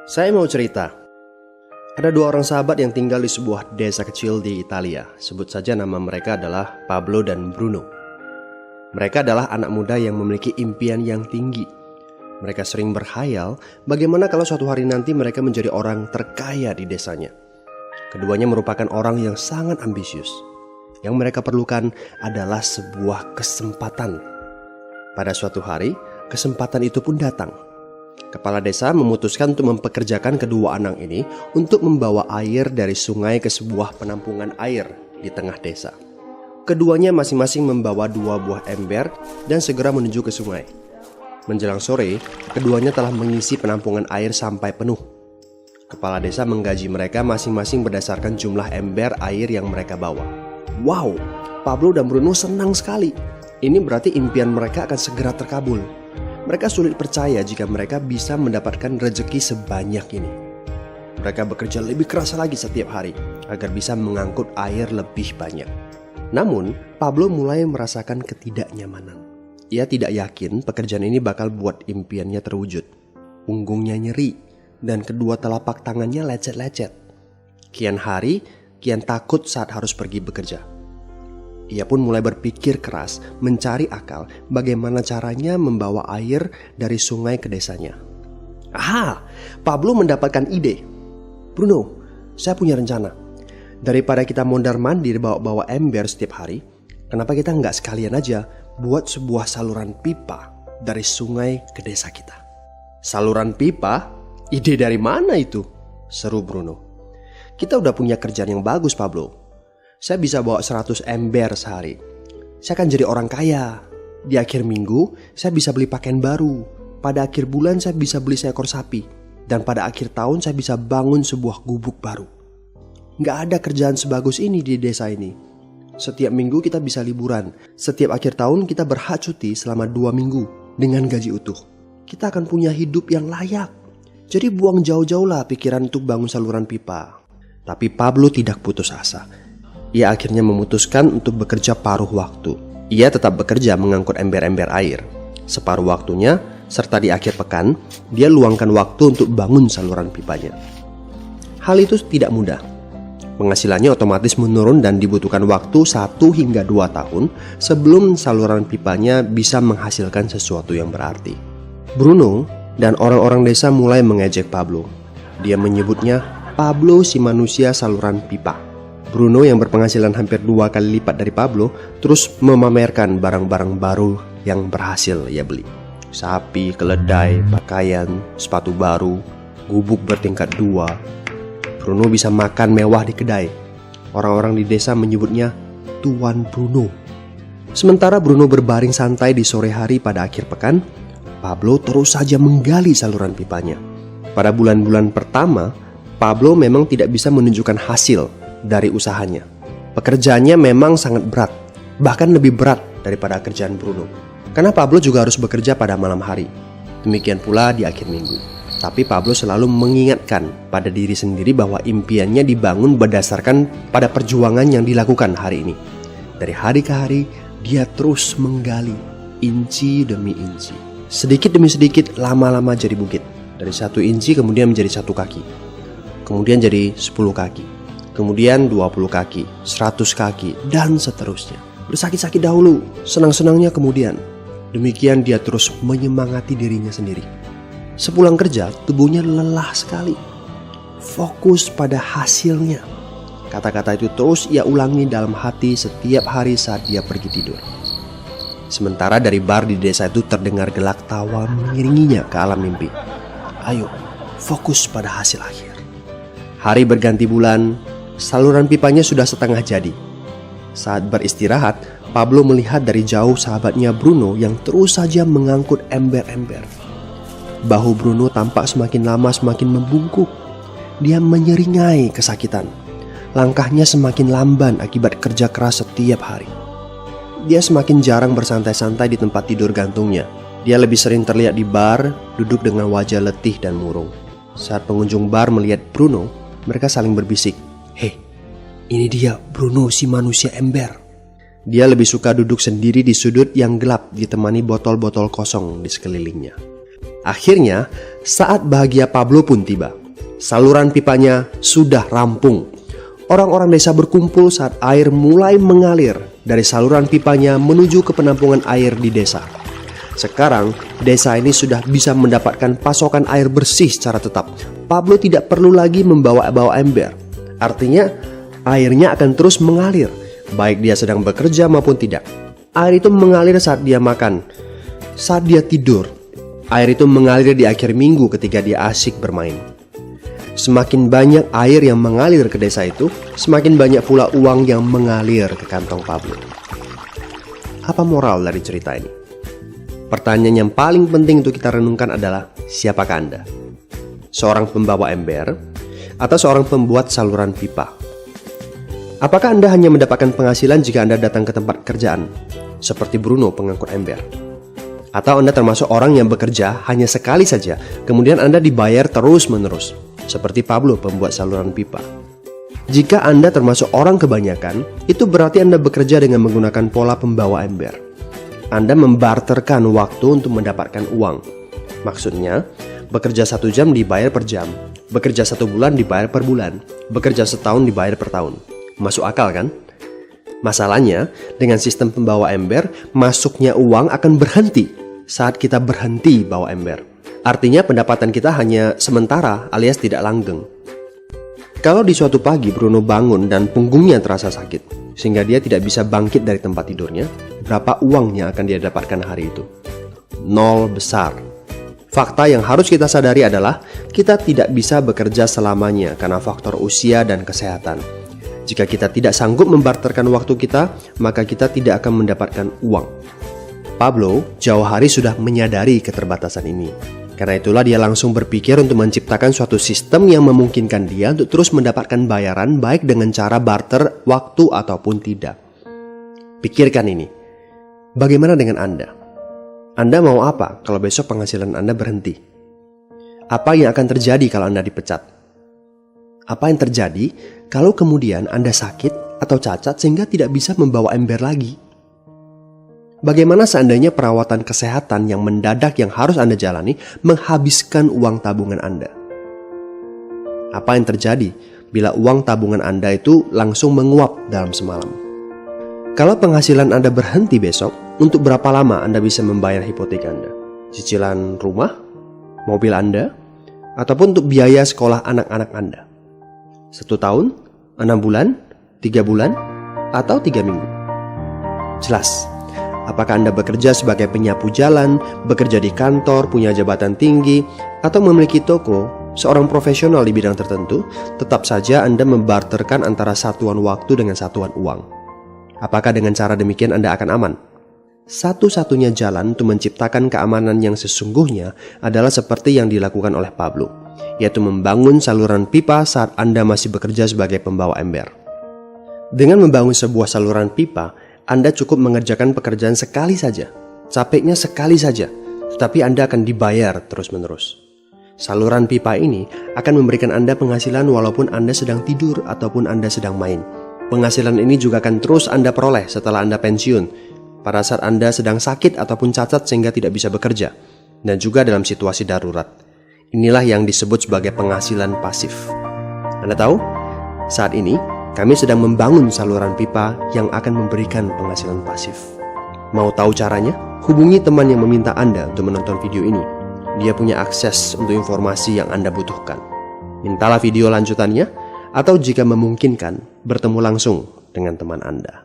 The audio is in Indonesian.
Saya mau cerita. Ada dua orang sahabat yang tinggal di sebuah desa kecil di Italia. Sebut saja nama mereka adalah Pablo dan Bruno. Mereka adalah anak muda yang memiliki impian yang tinggi. Mereka sering berkhayal bagaimana kalau suatu hari nanti mereka menjadi orang terkaya di desanya. Keduanya merupakan orang yang sangat ambisius. Yang mereka perlukan adalah sebuah kesempatan. Pada suatu hari, kesempatan itu pun datang. Kepala desa memutuskan untuk mempekerjakan kedua anak ini untuk membawa air dari sungai ke sebuah penampungan air di tengah desa. Keduanya masing-masing membawa 2 buah ember dan segera menuju ke sungai. Menjelang sore, keduanya telah mengisi penampungan air sampai penuh. Kepala desa menggaji mereka masing-masing berdasarkan jumlah ember air yang mereka bawa. Wow, Pablo dan Bruno senang sekali. Ini berarti impian mereka akan segera terkabul. Mereka sulit percaya jika mereka bisa mendapatkan rezeki sebanyak ini. Mereka bekerja lebih keras lagi setiap hari agar bisa mengangkut air lebih banyak. Namun, Pablo mulai merasakan ketidaknyamanan. Ia tidak yakin pekerjaan ini bakal buat impiannya terwujud. Punggungnya nyeri dan kedua telapak tangannya lecet-lecet. Kian hari, kian takut saat harus pergi bekerja. Ia pun mulai berpikir keras mencari akal bagaimana caranya membawa air dari sungai ke desanya. Pablo mendapatkan ide. Bruno, saya punya rencana. Daripada kita mondar-mandir bawa-bawa ember setiap hari, kenapa kita nggak sekalian aja buat sebuah saluran pipa dari sungai ke desa kita? Saluran pipa? Ide dari mana itu? Seru Bruno. Kita udah punya kerjaan yang bagus, Pablo. Saya bisa bawa 100 ember sehari. Saya akan jadi orang kaya. Di akhir minggu, saya bisa beli pakaian baru. Pada akhir bulan, saya bisa beli seekor sapi. Dan pada akhir tahun, saya bisa bangun sebuah gubuk baru. Nggak ada kerjaan sebagus ini di desa ini. Setiap minggu kita bisa liburan. Setiap akhir tahun, kita berhak cuti selama 2 minggu dengan gaji utuh. Kita akan punya hidup yang layak. Jadi buang jauh-jauhlah pikiran untuk bangun saluran pipa. Tapi Pablo tidak putus asa. Ia akhirnya memutuskan untuk bekerja paruh waktu. Ia tetap bekerja mengangkut ember-ember air. Separuh waktunya, serta di akhir pekan, dia luangkan waktu untuk bangun saluran pipanya. Hal itu tidak mudah. Penghasilannya otomatis menurun dan dibutuhkan waktu 1 hingga 2 tahun sebelum saluran pipanya bisa menghasilkan sesuatu yang berarti. Bruno dan orang-orang desa mulai mengejek Pablo. Dia menyebutnya Pablo si manusia saluran pipa. Bruno yang berpenghasilan hampir 2 kali lipat dari Pablo terus memamerkan barang-barang baru yang berhasil ia beli. Sapi, keledai, pakaian, sepatu baru, gubuk bertingkat 2. Bruno bisa makan mewah di kedai. Orang-orang di desa menyebutnya Tuan Bruno. Sementara Bruno berbaring santai di sore hari pada akhir pekan, Pablo terus saja menggali saluran pipanya. Pada bulan-bulan pertama, Pablo memang tidak bisa menunjukkan hasil dari usahanya. Pekerjaannya memang sangat berat, bahkan lebih berat daripada kerjaan Bruno. Karena Pablo juga harus bekerja pada malam hari. Demikian pula di akhir minggu. Tapi Pablo selalu mengingatkan pada diri sendiri bahwa impiannya dibangun berdasarkan pada perjuangan yang dilakukan hari ini. Dari hari ke hari, dia terus menggali, inci demi inci. Sedikit demi sedikit, lama-lama jadi bukit. Dari 1 inci kemudian menjadi 1 kaki. Kemudian jadi 10 kaki. Kemudian 20 kaki, 100 kaki, dan seterusnya. Bersakit-sakit dahulu, senang-senangnya kemudian. Demikian dia terus menyemangati dirinya sendiri. Sepulang kerja, tubuhnya lelah sekali. Fokus pada hasilnya. Kata-kata itu terus ia ulangi dalam hati setiap hari saat dia pergi tidur. Sementara dari bar di desa itu terdengar gelak tawa mengiringinya ke alam mimpi. Ayo, fokus pada hasil akhir. Hari berganti bulan, saluran pipanya sudah setengah jadi. Saat beristirahat, Pablo melihat dari jauh sahabatnya Bruno yang terus saja mengangkut ember-ember. Bahu Bruno tampak semakin lama semakin membungkuk. Dia menyeringai kesakitan. Langkahnya semakin lamban akibat kerja keras setiap hari. Dia semakin jarang bersantai-santai di tempat tidur gantungnya. Dia lebih sering terlihat di bar, duduk dengan wajah letih dan murung. Saat pengunjung bar melihat Bruno, mereka saling berbisik. Hei, ini dia Bruno si manusia ember. Dia lebih suka duduk sendiri di sudut yang gelap ditemani botol-botol kosong di sekelilingnya. Akhirnya, saat bahagia Pablo pun tiba. Saluran pipanya sudah rampung. Orang-orang desa berkumpul saat air mulai mengalir dari saluran pipanya menuju ke penampungan air di desa. Sekarang, desa ini sudah bisa mendapatkan pasokan air bersih secara tetap. Pablo tidak perlu lagi membawa ember. Artinya, airnya akan terus mengalir, baik dia sedang bekerja maupun tidak. Air itu mengalir saat dia makan, saat dia tidur. Air itu mengalir di akhir minggu ketika dia asyik bermain. Semakin banyak air yang mengalir ke desa itu, semakin banyak pula uang yang mengalir ke kantong Pablo. Apa moral dari cerita ini? Pertanyaan yang paling penting untuk kita renungkan adalah, siapakah Anda? Seorang pembawa ember atau seorang pembuat saluran pipa? Apakah Anda hanya mendapatkan penghasilan jika Anda datang ke tempat kerjaan, seperti Bruno pengangkut ember? Atau Anda termasuk orang yang bekerja hanya sekali saja, kemudian Anda dibayar terus-menerus, seperti Pablo pembuat saluran pipa? Jika Anda termasuk orang kebanyakan, itu berarti Anda bekerja dengan menggunakan pola pembawa ember. Anda membarterkan waktu untuk mendapatkan uang. Maksudnya, bekerja 1 jam dibayar per jam, bekerja 1 bulan dibayar per bulan, bekerja setahun dibayar per tahun. Masuk akal kan? Masalahnya, dengan sistem pembawa ember, masuknya uang akan berhenti saat kita berhenti bawa ember. Artinya pendapatan kita hanya sementara alias tidak langgeng. Kalau di suatu pagi Bruno bangun dan punggungnya terasa sakit, sehingga dia tidak bisa bangkit dari tempat tidurnya, berapa uang yang akan dia dapatkan hari itu? 0 besar. Fakta yang harus kita sadari adalah kita tidak bisa bekerja selamanya karena faktor usia dan kesehatan. Jika kita tidak sanggup membarterkan waktu kita, maka kita tidak akan mendapatkan uang. Pablo jauh hari sudah menyadari keterbatasan ini. Karena itulah dia langsung berpikir untuk menciptakan suatu sistem yang memungkinkan dia untuk terus mendapatkan bayaran baik dengan cara barter waktu ataupun tidak. Pikirkan ini. Bagaimana dengan Anda? Anda mau apa kalau besok penghasilan Anda berhenti? Apa yang akan terjadi kalau Anda dipecat? Apa yang terjadi kalau kemudian Anda sakit atau cacat sehingga tidak bisa membawa ember lagi? Bagaimana seandainya perawatan kesehatan yang mendadak yang harus Anda jalani menghabiskan uang tabungan Anda? Apa yang terjadi bila uang tabungan Anda itu langsung menguap dalam semalam? Kalau penghasilan Anda berhenti besok, untuk berapa lama Anda bisa membayar hipotek Anda? Cicilan rumah, mobil Anda, ataupun untuk biaya sekolah anak-anak Anda? 1 tahun, 6 bulan, 3 bulan, atau 3 minggu? Jelas. Apakah Anda bekerja sebagai penyapu jalan, bekerja di kantor, punya jabatan tinggi, atau memiliki toko, seorang profesional di bidang tertentu, tetap saja Anda membarterkan antara satuan waktu dengan satuan uang. Apakah dengan cara demikian Anda akan aman? Satu-satunya jalan untuk menciptakan keamanan yang sesungguhnya adalah seperti yang dilakukan oleh Pablo, yaitu membangun saluran pipa saat Anda masih bekerja sebagai pembawa ember. Dengan membangun sebuah saluran pipa, Anda cukup mengerjakan pekerjaan sekali saja, capeknya sekali saja, tetapi Anda akan dibayar terus-menerus. Saluran pipa ini akan memberikan Anda penghasilan walaupun Anda sedang tidur ataupun Anda sedang main. Penghasilan ini juga akan terus Anda peroleh setelah Anda pensiun, pada saat Anda sedang sakit ataupun cacat sehingga tidak bisa bekerja, dan juga dalam situasi darurat. Inilah yang disebut sebagai penghasilan pasif. Anda tahu, saat ini kami sedang membangun saluran pipa yang akan memberikan penghasilan pasif. Mau tahu caranya? Hubungi teman yang meminta Anda untuk menonton video ini. Dia punya akses untuk informasi yang Anda butuhkan. Mintalah video lanjutannya, atau jika memungkinkan, bertemu langsung dengan teman Anda.